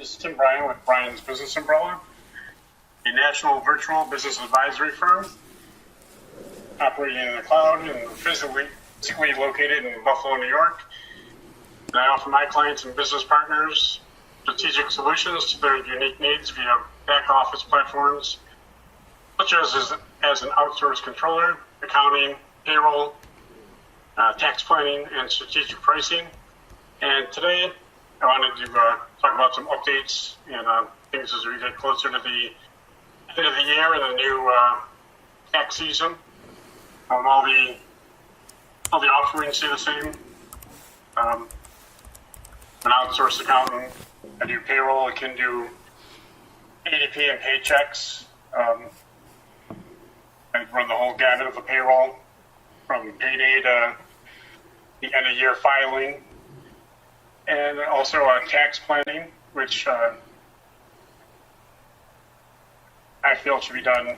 This is Tim Bryan with Bryan's Business Umbrella, a national virtual business advisory firm operating in the cloud and physically located in Buffalo, New York. And I offer my clients and business partners strategic solutions to their unique needs via back office platforms, such as an outsourced controller, accounting, payroll, tax planning, and strategic pricing. And today, I wanted to talk about some updates and things as we get closer to the end of the year and the new tax season. All the offerings stay the same. I'm an outsourced accountant. I do payroll. I can do ADP and paychecks. I run the whole gamut of the payroll, from payday to the end of year filing, and also tax planning, which I feel should be done,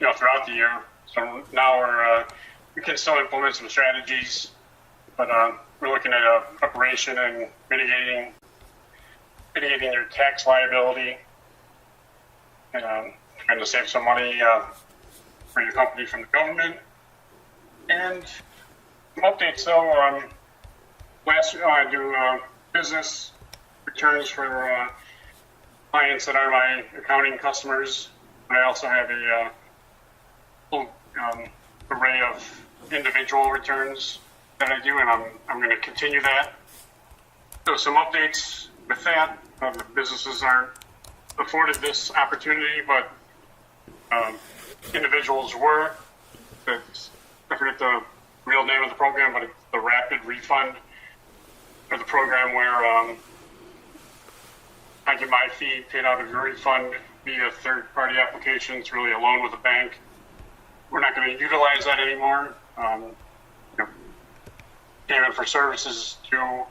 throughout the year. So now we can still implement some strategies, but we're looking at preparation and mitigating your tax liability, and trying to save some money for your company from the government. And some updates though. Last year I do business returns for clients that are my accounting customers. I also have a whole array of individual returns that I do, and I'm going to continue that. So some updates with that. The businesses aren't afforded this opportunity, but individuals were. I forget the real name of the program, but it's the Rapid Refund, or the program where I get my fee paid out of your refund via third-party application. It's really a loan with a bank. We're not going to utilize that anymore. Payment for services due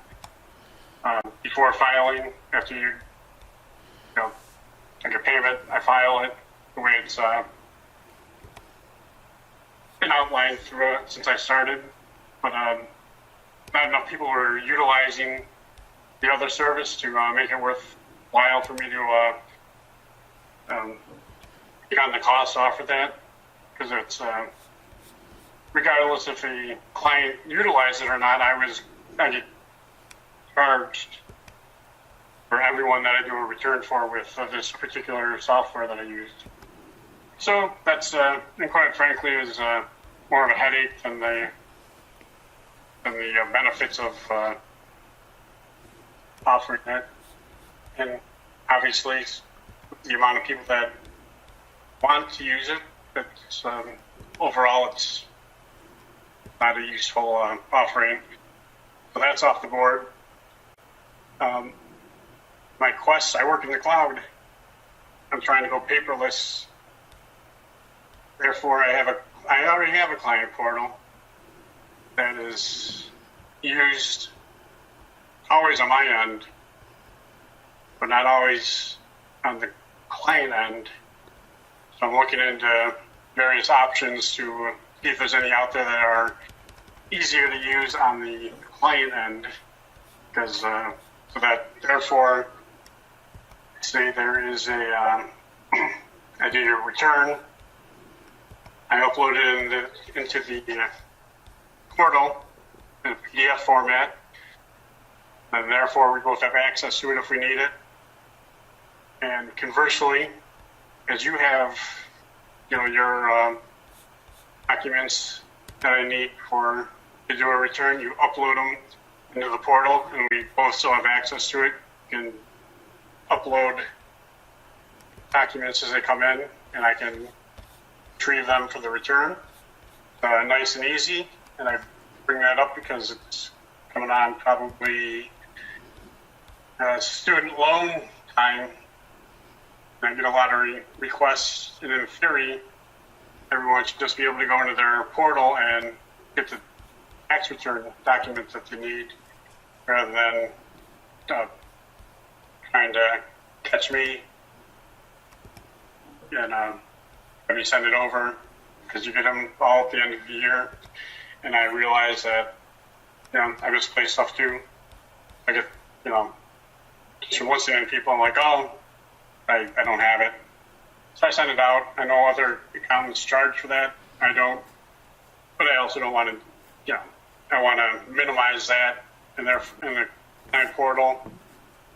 before filing. After you take a payment, I file it the way it's been outlined through it since I started. But not enough people are utilizing the other service to make it worthwhile for me to get on the cost off of that, because it's regardless if the client utilized it or not, I get charged for everyone that I do a return for with this particular software that I used. So that's, and quite frankly, is more of a headache than the benefits of offering it. And obviously, the amount of people that want to use it, it's, overall, it's not a useful offering. So that's off the board. My quest, I work in the cloud. I'm trying to go paperless. Therefore, I already have a client portal that is used always on my end, but not always on the client end. So I'm looking into various options to see if there's any out there that are easier to use on the client end, because so that therefore, say there is I do your return, I upload it into the portal in a PDF format, and therefore we both have access to it if we need it. And conversely, as you have, your documents that I need to do a return, you upload them into the portal, and we both still have access to it. You can upload documents as they come in, and I can retrieve them for the return. Nice and easy, and I bring that up because it's coming on probably student loan time. And I get a lot of requests, and in theory, everyone should just be able to go into their portal and get the tax return documents that they need, rather than trying to catch me and have me send it over, because you get them all at the end of the year. And I realize that, I misplace stuff too. I get, just from listening to people, I'm like, oh, I don't have it. So I send it out. I know other accountants charge for that. I don't. But I also don't want to, I want to minimize that. And the client portal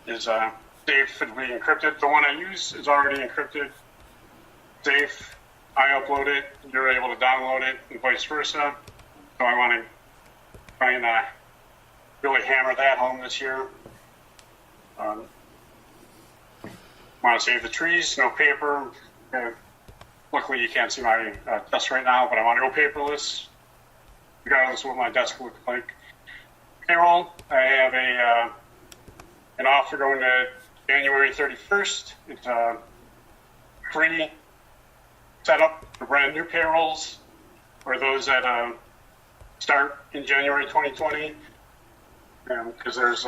is safely encrypted. The one I use is already encrypted, safe. I upload it, you're able to download it, and vice versa. So I want to try and really hammer that home this year. Want to save the trees, no paper. Luckily, you can't see my desk right now, but I want to go paperless, regardless of what my desk looks like. Payroll, I have an offer going to January 31st. It's free setup for brand new payrolls, or those that start in January 2020, because there's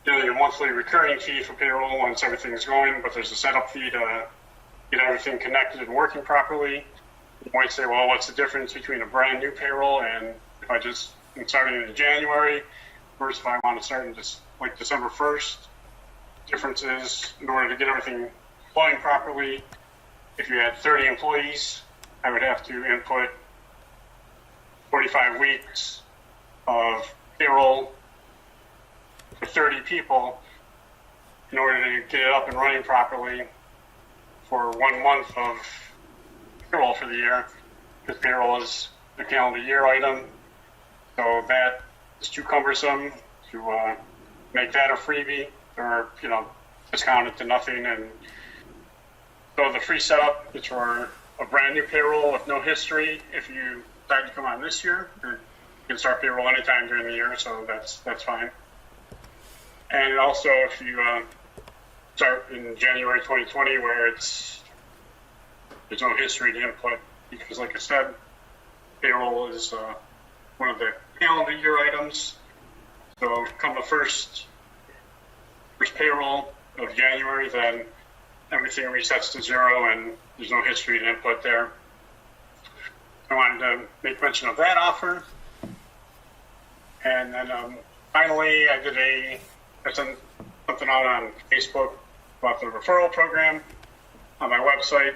generally a monthly recurring fee for payroll once everything's going, but there's a setup fee to get everything connected and working properly. You might say, well, what's the difference between a brand new payroll and if I just am starting in January versus if I want to start in just like December 1st? Difference is, in order to get everything flowing properly, if you had 30 employees, I would have to input 45 weeks of payroll for 30 people in order to get it up and running properly for 1 month of payroll for the year, because payroll is a calendar year item. So that is too cumbersome to make that a freebie or, discount it to nothing. And so the free setup is for a brand new payroll with no history. If you decide to come on this year, you can start payroll anytime during the year, so that's fine. And also, if you start in January 2020, where there's no history to input, because like I said, payroll is one of the calendar year items. So come the first payroll of January, then everything resets to zero and there's no history to input there. I wanted to make mention of that offer. And then finally, I sent something out on Facebook about the referral program on my website,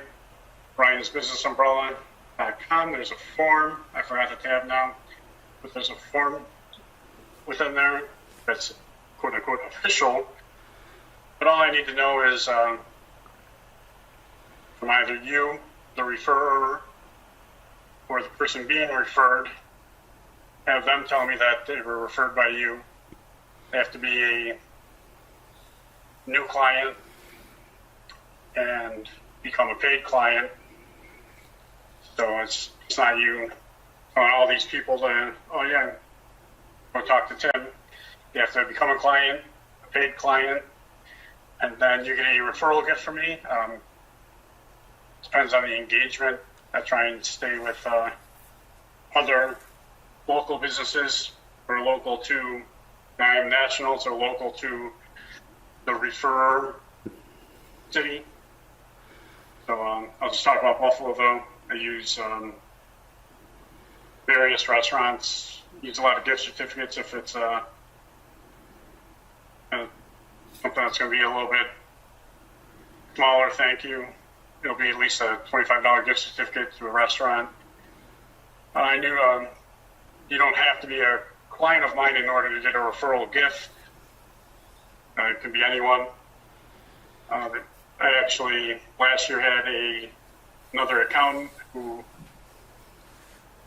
briansbusinessumbrella.com. There's a form. I forgot the tab now, but there's a form within there that's quote unquote official. But all I need to know is from either you, the referrer, or the person being referred, have them tell me that they were referred by you. They have to be a new client and become a paid client. So it's not you telling all these people to, oh yeah, go talk to Tim. You have to become a client, a paid client, and then you get a referral gift from me. Depends on the engagement. I try and stay with other local businesses or local to, I am national, so local to the referrer city. So I'll just talk about Buffalo though. I use various restaurants, use a lot of gift certificates if it's something that's going to be a little bit smaller, thank you. It'll be at least a $25 gift certificate to a restaurant. I knew you don't have to be a client of mine in order to get a referral gift. It can be anyone. I actually last year had another accountant who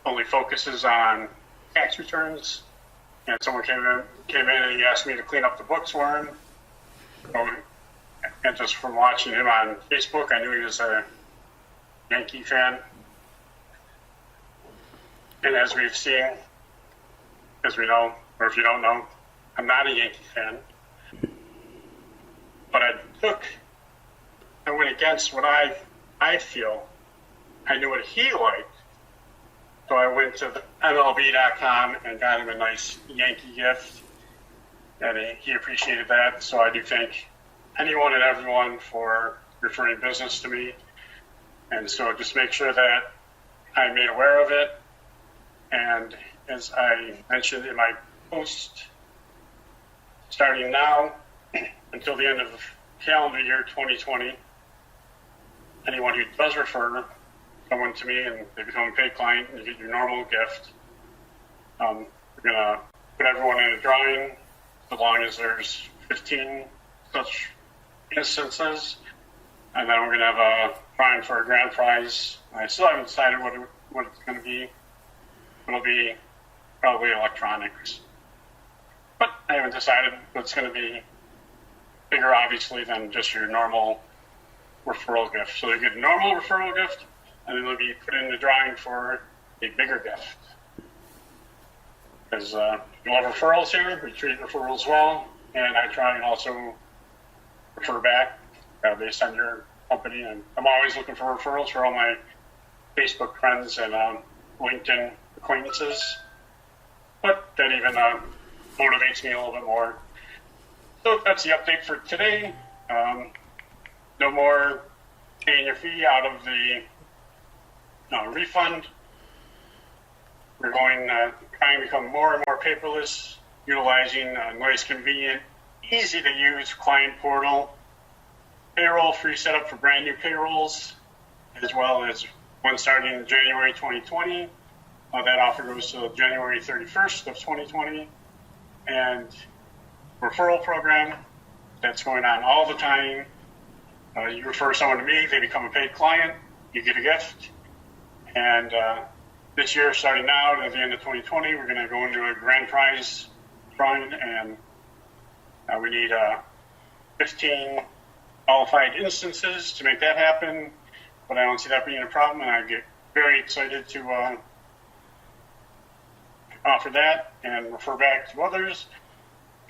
only focuses on tax returns, and someone came in and he asked me to clean up the books for him. And just from watching him on Facebook, I knew he was a Yankee fan. And as we've seen, as we know, or if you don't know, I'm not a Yankee fan. But I went against what I feel. I knew what he liked. So I went to MLB.com and got him a nice Yankee gift. And he appreciated that. So I do thank anyone and everyone for referring business to me. And so just make sure that I'm made aware of it. And as I mentioned in my post, starting now until the end of calendar year 2020, anyone who does refer someone to me and they become a paid client and you get your normal gift, we're going to put everyone in a drawing so long as there's 15 such instances. And then we're going to have a drawing for a grand prize. I still haven't decided what it's going to be. It'll be probably electronics. But I haven't decided what's going to be bigger, obviously, than just your normal referral gift. So you get a normal referral gift, and then it'll be put in the drawing for a bigger gift. Because we love referrals here. We treat referrals well. And I try and also refer back based on your company. And I'm always looking for referrals for all my Facebook friends and LinkedIn acquaintances. But that even motivates me a little bit more. So that's the update for today. No more paying your fee out of the refund. We're going trying to become more and more paperless, utilizing a nice, convenient, easy to use client portal. Payroll, free setup for brand new payrolls, as well as one starting in January 2020. That offer goes to January 31st of 2020. And referral program that's going on all the time. You refer someone to me, they become a paid client, you get a gift. And this year, starting now at the end of 2020, we're going to go into a grand prize drawing, and we need 15 qualified instances to make that happen. But I don't see that being a problem, and I get very excited to offer that and refer back to others.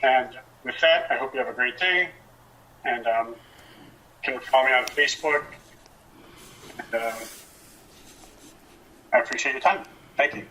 And with that, I hope you have a great day. And you can follow me on Facebook. And I appreciate your time. Thank you.